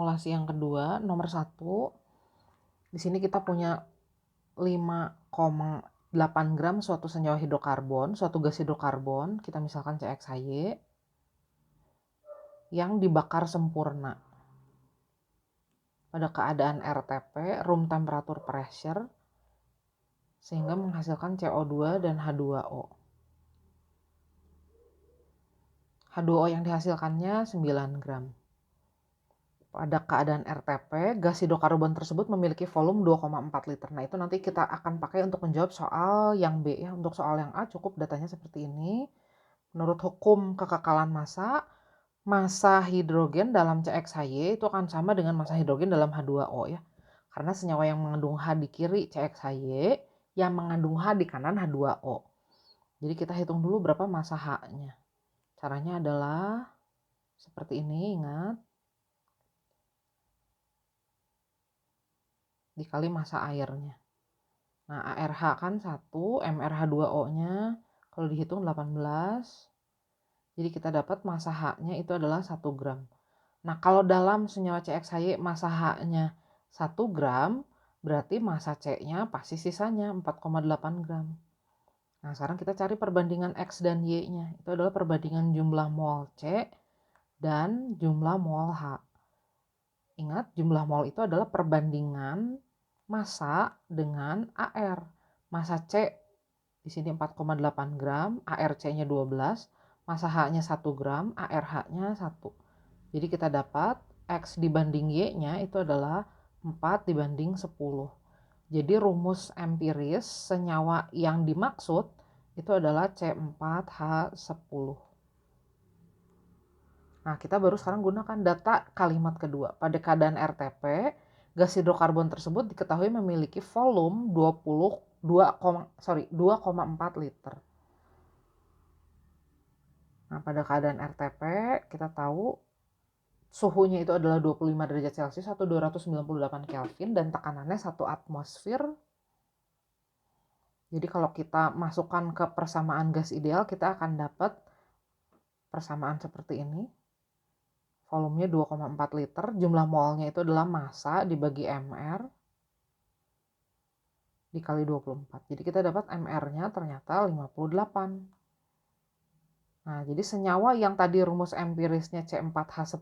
formulasi yang kedua, nomor 1. Di sini kita punya 5,8 gram suatu senyawa hidrokarbon, suatu gas hidrokarbon, kita misalkan CXHY, yang dibakar sempurna pada keadaan RTP, room temperature pressure, sehingga menghasilkan CO2 dan H2O. H2O yang dihasilkannya 9 gram. Pada keadaan RTP, gas hidrokarbon tersebut memiliki volume 2,4 liter. Nah, itu nanti kita akan pakai untuk menjawab soal yang B ya. Untuk soal yang A cukup datanya seperti ini. Menurut hukum kekekalan massa hidrogen dalam CXHY itu akan sama dengan massa hidrogen dalam H2O ya. Karena senyawa yang mengandung H di kiri CXHY, yang mengandung H di kanan H2O. Jadi kita hitung dulu berapa massa H-nya. Caranya adalah seperti ini, ingat. Dikali massa airnya. Nah, ARH kan 1, MrH2O-nya kalau dihitung 18. Jadi kita dapat massa H-nya itu adalah 1 gram. Nah, kalau dalam senyawa CXHY massa H-nya 1 gram, berarti massa C-nya pasti sisanya 4,8 gram. Nah, sekarang kita cari perbandingan X dan Y-nya. Itu adalah perbandingan jumlah mol C dan jumlah mol H. Ingat, jumlah mol itu adalah perbandingan massa dengan AR. Massa C di sini 4,8 gram, ARC-nya 12, massa H-nya 1 gram, ARH-nya 1. Jadi kita dapat X dibanding Y-nya itu adalah 4 dibanding 10. Jadi rumus empiris senyawa yang dimaksud itu adalah C4H10. Nah, kita baru sekarang gunakan data kalimat kedua. Pada keadaan RTP, gas hidrokarbon tersebut diketahui memiliki volume 2,4 liter. Nah, pada keadaan RTP, kita tahu suhunya itu adalah 25 derajat Celcius atau 298 Kelvin dan tekanannya 1 atmosfer. Jadi kalau kita masukkan ke persamaan gas ideal, kita akan dapat persamaan seperti ini. Volumenya 2,4 liter, jumlah molnya itu adalah massa dibagi MR dikali 24. Jadi kita dapat MR-nya ternyata 58. Nah, jadi senyawa yang tadi rumus empirisnya C4H10,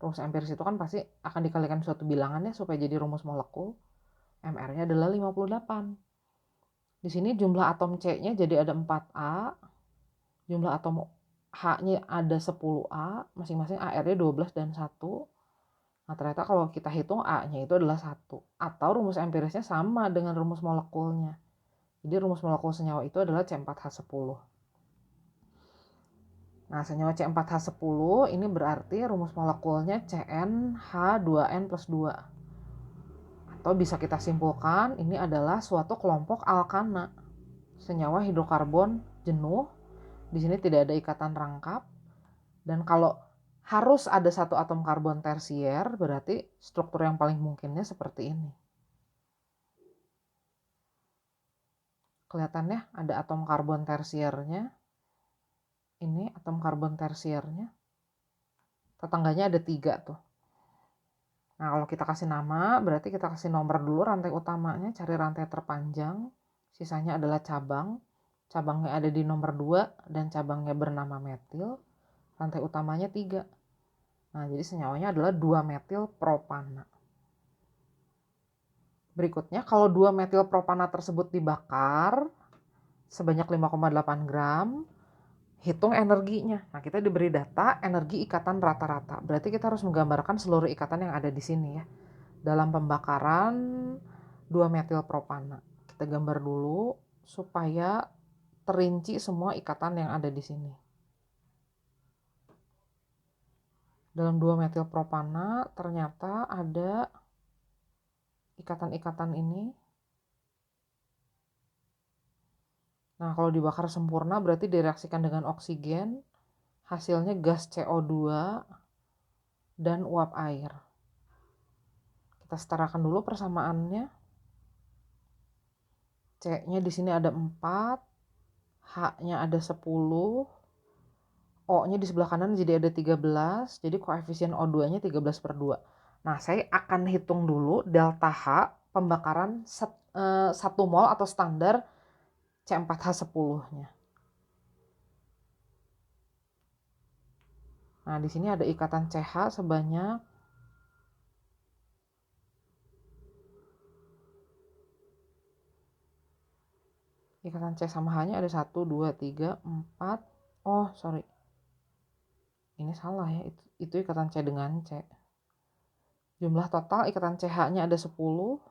rumus empiris itu kan pasti akan dikalikan suatu bilangannya supaya jadi rumus molekul. MR-nya adalah 58. Di sini jumlah atom C-nya jadi ada 4A, jumlah atom H-nya ada 10A, masing-masing AR-nya 12 dan 1. Nah, ternyata kalau kita hitung A-nya itu adalah 1. Atau rumus empirisnya sama dengan rumus molekulnya. Jadi rumus molekul senyawa itu adalah C4H10. Nah, senyawa C4H10 ini berarti rumus molekulnya CnH2n plus 2. Atau bisa kita simpulkan ini adalah suatu kelompok alkana. Senyawa hidrokarbon jenuh. Di sini tidak ada ikatan rangkap. Dan kalau harus ada satu atom karbon tersier, berarti struktur yang paling mungkinnya seperti ini. Kelihatannya ada atom karbon tersiernya. Ini atom karbon tersiernya. Tetangganya ada 3 tuh. Nah, kalau kita kasih nama, berarti kita kasih nomor dulu rantai utamanya, cari rantai terpanjang. Sisanya adalah cabang. Cabangnya ada di nomor 2 dan cabangnya bernama metil. Rantai utamanya 3. Nah, jadi senyawanya adalah 2-metil propana. Berikutnya, kalau 2-metil propana tersebut dibakar sebanyak 5,8 gram, hitung energinya. Nah, kita diberi data energi ikatan rata-rata. Berarti kita harus menggambarkan seluruh ikatan yang ada di sini ya. Dalam pembakaran 2-metil propana. Kita gambar dulu supaya terinci semua ikatan yang ada di sini. Dalam 2-metil propana ternyata ada ikatan-ikatan ini. Nah, kalau dibakar sempurna berarti direaksikan dengan oksigen, hasilnya gas CO2 dan uap air. Kita setarakan dulu persamaannya. C-nya di sini ada 4, H-nya ada 10, O-nya di sebelah kanan jadi ada 13, jadi koefisien O2-nya 13/2. Nah, saya akan hitung dulu delta H pembakaran 1 mol atau standar C4H10-nya. Nah, di sini ada ikatan CH sebanyak ikatan C sama H-nya ada 1, 2, 3, 4. Oh, sorry. Ini salah ya, itu ikatan C dengan C. Jumlah total ikatan CH-nya ada 10.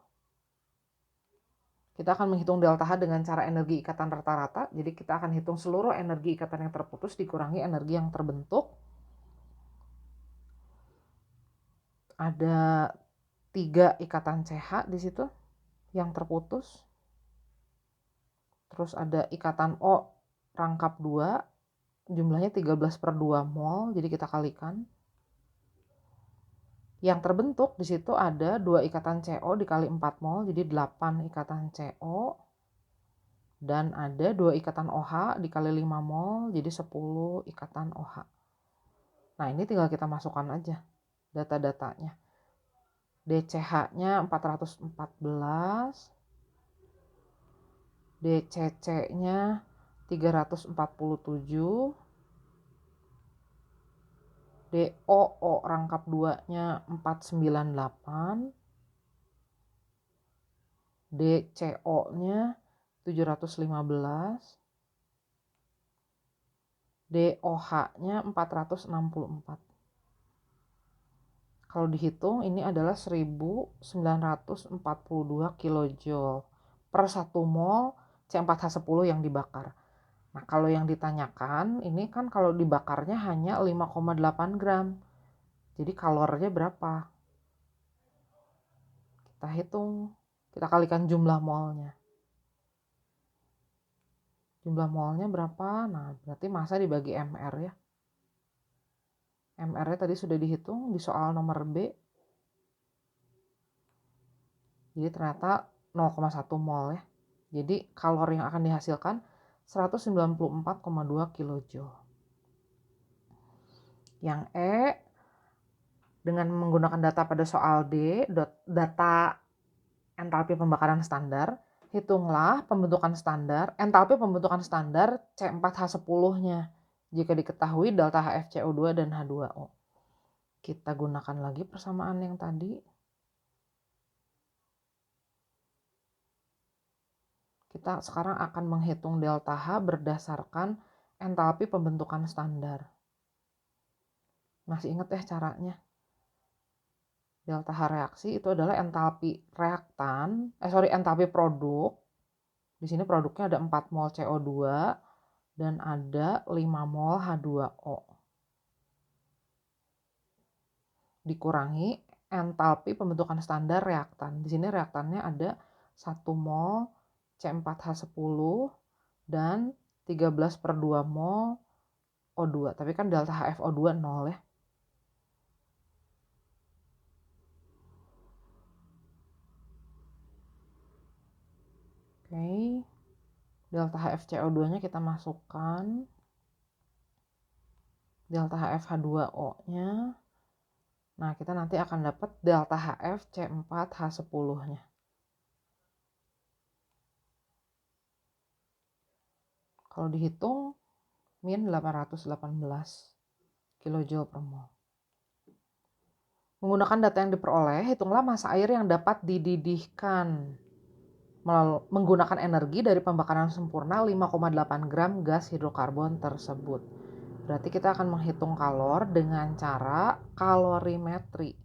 Kita akan menghitung delta H dengan cara energi ikatan rata-rata. Jadi kita akan hitung seluruh energi ikatan yang terputus dikurangi energi yang terbentuk. Ada 3 ikatan CH di situ yang terputus. Terus ada ikatan O rangkap 2, jumlahnya 13/2 mol, jadi kita kalikan. Yang terbentuk di situ ada 2 ikatan CO dikali 4 mol, jadi 8 ikatan CO. Dan ada 2 ikatan OH dikali 5 mol, jadi 10 ikatan OH. Nah, ini tinggal kita masukkan aja data-datanya. DCH-nya 414, DCC-nya 347, DOO rangkap 2-nya 498, DCO-nya 715, DOH-nya 464. Kalau dihitung ini adalah 1942 kJ per 1 mol C4H10 yang dibakar. Nah, kalau yang ditanyakan ini kan kalau dibakarnya hanya 5,8 gram. Jadi kalornya berapa? Kita hitung, kita kalikan jumlah molnya. Jumlah molnya berapa? Nah, berarti massa dibagi MR ya. MR-nya tadi sudah dihitung di soal nomor B. Jadi ternyata 0,1 mol ya. Jadi kalori yang akan dihasilkan 194,2 kJ. Yang E, dengan menggunakan data pada soal D, data entalpi pembakaran standar, hitunglah entalpi pembentukan standar C4H10-nya jika diketahui delta HFCO2 dan H2O. Kita gunakan lagi persamaan yang tadi. Kita sekarang akan menghitung delta H berdasarkan entalpi pembentukan standar. Masih ingat ya caranya? Delta H reaksi itu adalah entalpi entalpi produk. Di sini produknya ada 4 mol CO2 dan ada 5 mol H2O. Dikurangi entalpi pembentukan standar reaktan. Di sini reaktannya ada 1 mol C4H10 dan 13/2 mol O2. Tapi kan delta HFO2 0 ya. Oke. Delta HFCO2-nya kita masukkan. Delta HFH2O-nya. Nah, kita nanti akan dapat delta HF C4H10-nya. Kalau dihitung, min 818 kJ per mol. Menggunakan data yang diperoleh, hitunglah massa air yang dapat dididihkan menggunakan energi dari pembakaran sempurna 5,8 gram gas hidrokarbon tersebut. Berarti kita akan menghitung kalor dengan cara kalorimetri.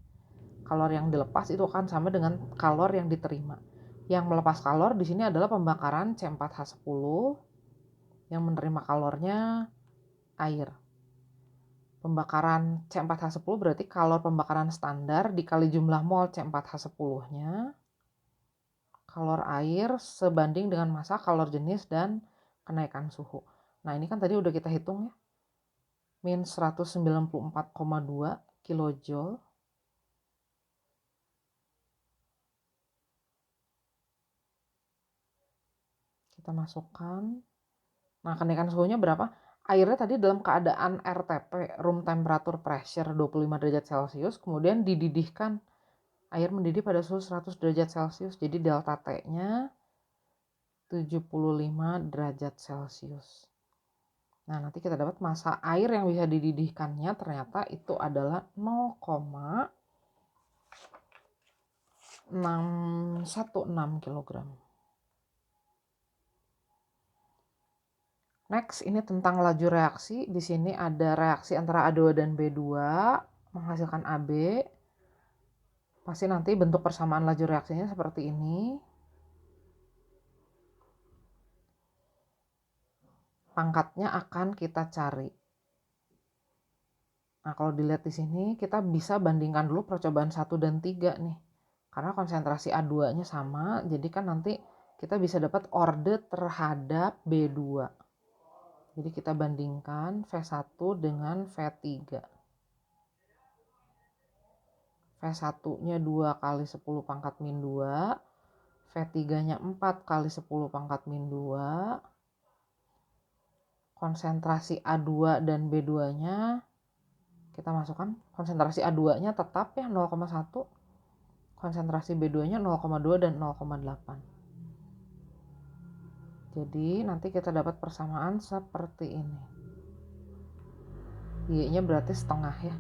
Kalor yang dilepas itu akan sama dengan kalor yang diterima. Yang melepas kalor di sini adalah pembakaran C4H10, yang menerima kalornya air. Pembakaran C4H10 berarti kalor pembakaran standar dikali jumlah mol C4H10-nya. Kalor air sebanding dengan massa, kalor jenis, dan kenaikan suhu. Nah, ini kan tadi udah kita hitung ya. Min 194,2 kJ. Kita masukkan. Nah, kenaikan suhunya berapa? airnya tadi dalam keadaan RTP, room temperature pressure 25 derajat Celcius, kemudian dididihkan. Air mendidih pada suhu 100 derajat Celcius, jadi delta T-nya 75 derajat Celcius. Nah, nanti kita dapat massa air yang bisa dididihkannya ternyata itu adalah 0,616 kg. Next, ini tentang laju reaksi. Di sini ada reaksi antara A2 dan B2 menghasilkan AB. Pasti nanti bentuk persamaan laju reaksinya seperti ini. Pangkatnya akan kita cari. Nah, kalau dilihat di sini, kita bisa bandingkan dulu percobaan 1 dan 3 nih. Karena konsentrasi A2-nya sama, jadi kan nanti kita bisa dapat orde terhadap B2. Jadi kita bandingkan V1 dengan V3. V1-nya 2 kali 10 pangkat min 2, V3-nya 4 kali 10 pangkat min 2, konsentrasi A2 dan B2-nya kita masukkan, konsentrasi A2-nya tetap ya 0,1, konsentrasi B2-nya 0,2 dan 0,8. Jadi nanti kita dapat persamaan seperti ini. Y-nya berarti setengah ya.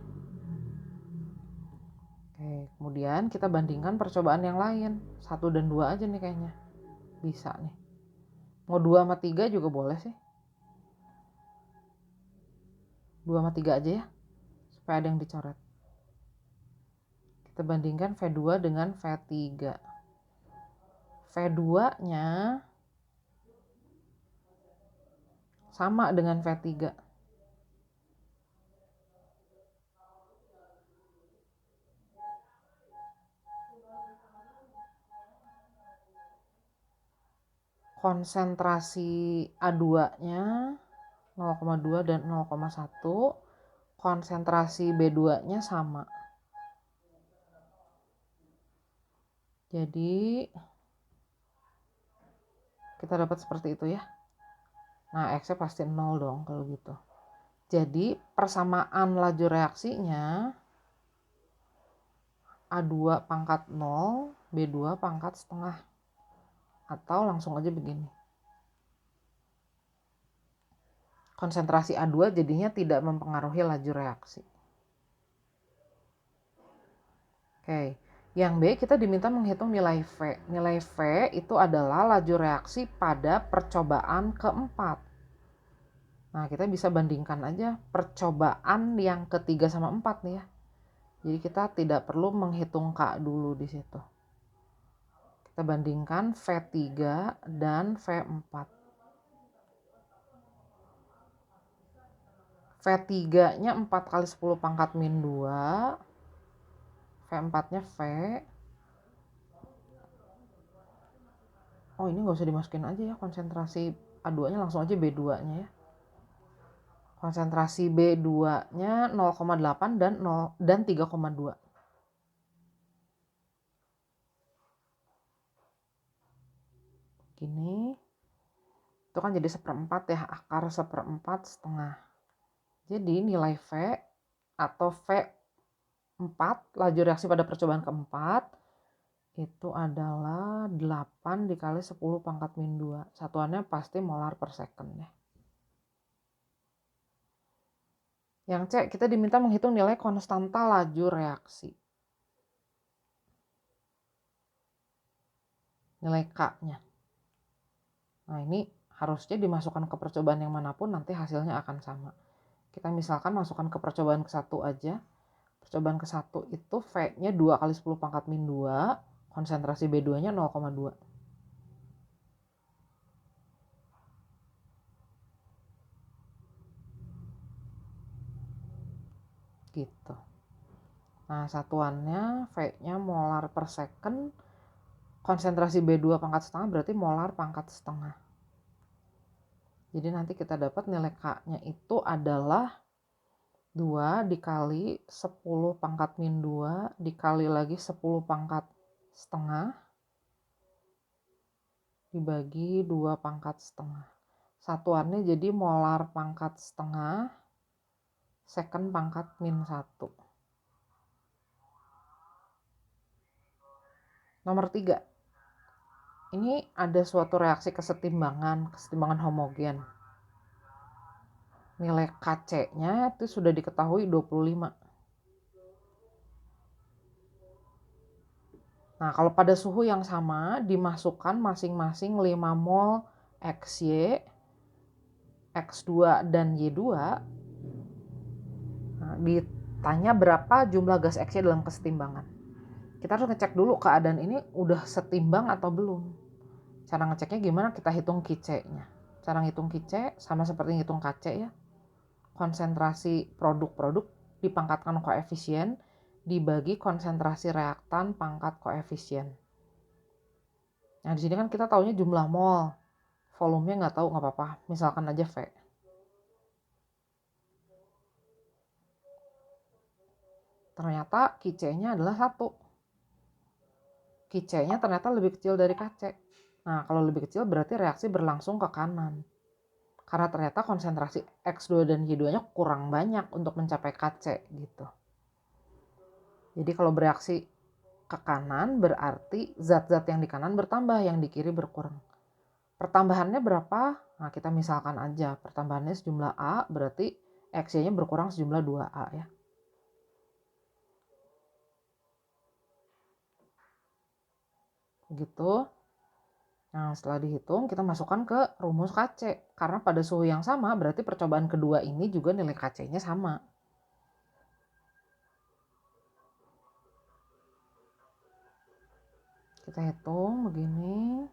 Oke, kemudian kita bandingkan percobaan yang lain. 1 dan 2 aja nih kayaknya. Bisa nih. Mau 2 sama 3 juga boleh sih. 2 sama 3 aja ya. Supaya ada yang dicoret. Kita bandingkan V2 dengan V3. V2-nya sama dengan V3. Konsentrasi A2-nya 0,2 dan 0,1. Konsentrasi B2-nya sama. Jadi kita dapat seperti itu ya. Nah, X-nya pasti 0 dong kalau gitu. Jadi persamaan laju reaksinya A2 pangkat 0, B2 pangkat setengah. Atau langsung aja begini. Konsentrasi A2 jadinya tidak mempengaruhi laju reaksi. Oke, yang B kita diminta menghitung nilai V. Nilai V itu adalah laju reaksi pada percobaan keempat. Nah, kita bisa bandingkan aja percobaan yang ketiga sama 4 nih ya. Jadi kita tidak perlu menghitung K dulu di situ. Kita bandingkan V3 dan V4. V3-nya 4 kali 10 pangkat min 2. V4-nya V. Oh, ini nggak usah dimasukin aja ya konsentrasi A2-nya, langsung aja B2-nya ya. Konsentrasi B2-nya 0,8 dan 3,2. Gini. Itu kan jadi 1/4 ya, akar 1/4 setengah. Jadi nilai V atau V4 laju reaksi pada percobaan keempat itu adalah 8 dikali 10 pangkat min 2. Satuannya pasti molar per second ya. Yang C, kita diminta menghitung nilai konstanta laju reaksi. Nilai K-nya. Nah, ini harusnya dimasukkan ke percobaan yang manapun nanti hasilnya akan sama. Kita misalkan masukkan ke percobaan ke-1 aja. Percobaan ke-1 itu V-nya 2 kali 10 pangkat min 2. Konsentrasi B2-nya 0,2. Gitu. Nah, satuannya V-nya molar per second. Konsentrasi B2 pangkat setengah berarti molar pangkat setengah. Jadi nanti kita dapat nilai K-nya itu adalah 2 dikali 10 pangkat min 2 dikali lagi 10 pangkat setengah dibagi 2 pangkat setengah. satuannya jadi molar pangkat setengah, second pangkat min 1. Nomor 3, ini ada suatu reaksi kesetimbangan homogen. Nilai Kc-nya itu sudah diketahui 25. Nah, kalau pada suhu yang sama dimasukkan masing-masing 5 mol XY, X2 dan Y2. Nah, ditanya berapa jumlah gas XY dalam kesetimbangan. Kita harus ngecek dulu keadaan ini udah setimbang atau belum. Cara ngeceknya gimana? Kita hitung Kc-nya. Cara ngitung Kc sama seperti ngitung Kc ya. Konsentrasi produk-produk dipangkatkan koefisien dibagi konsentrasi reaktan pangkat koefisien. Nah, di sini kan kita taunya jumlah mol. Volumenya nggak tahu, nggak apa-apa. Misalkan aja V. Ternyata Kc-nya adalah 1. Kc-nya ternyata lebih kecil dari Kc. Nah, kalau lebih kecil berarti reaksi berlangsung ke kanan. Karena ternyata konsentrasi X2 dan Y2-nya kurang banyak untuk mencapai Kc gitu. Jadi kalau bereaksi ke kanan berarti zat-zat yang di kanan bertambah, yang di kiri berkurang. Pertambahannya berapa? Nah, kita misalkan aja pertambahannya sejumlah A, berarti XY-nya berkurang sejumlah 2A ya. Gitu. Nah, setelah dihitung kita masukkan ke rumus Kc. Karena pada suhu yang sama berarti percobaan kedua ini juga nilai Kc-nya sama. Kita hitung begini.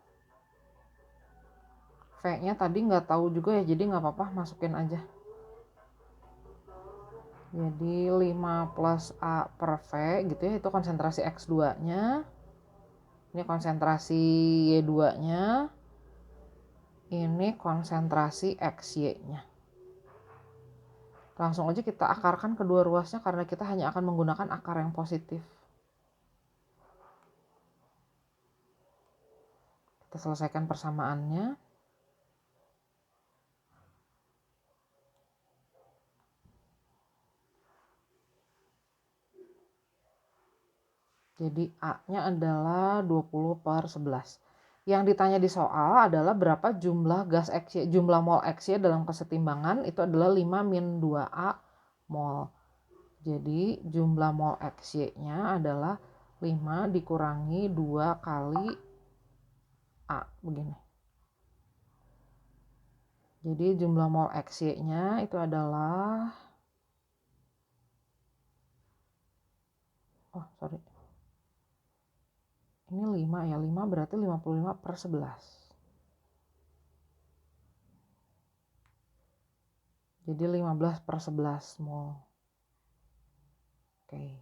V-nya tadi nggak tahu juga ya, jadi nggak apa-apa, masukin aja. Jadi 5 plus A per V gitu ya, itu konsentrasi X2-nya. Ini konsentrasi Y2-nya. Ini konsentrasi XY-nya. Langsung aja kita akarkan kedua ruasnya karena kita hanya akan menggunakan akar yang positif. Kita selesaikan persamaannya. Jadi A-nya adalah 20 per 11. Yang ditanya di soal adalah berapa jumlah gas XY, jumlah mol XY dalam kesetimbangan itu adalah 5 min 2A mol. Jadi jumlah mol XY-nya adalah 5 dikurangi 2 kali A, begini. Jadi jumlah mol XY-nya itu adalah, ini 5 ya, 5 berarti 55 per 11. Jadi 15 per 11 mol. Oke.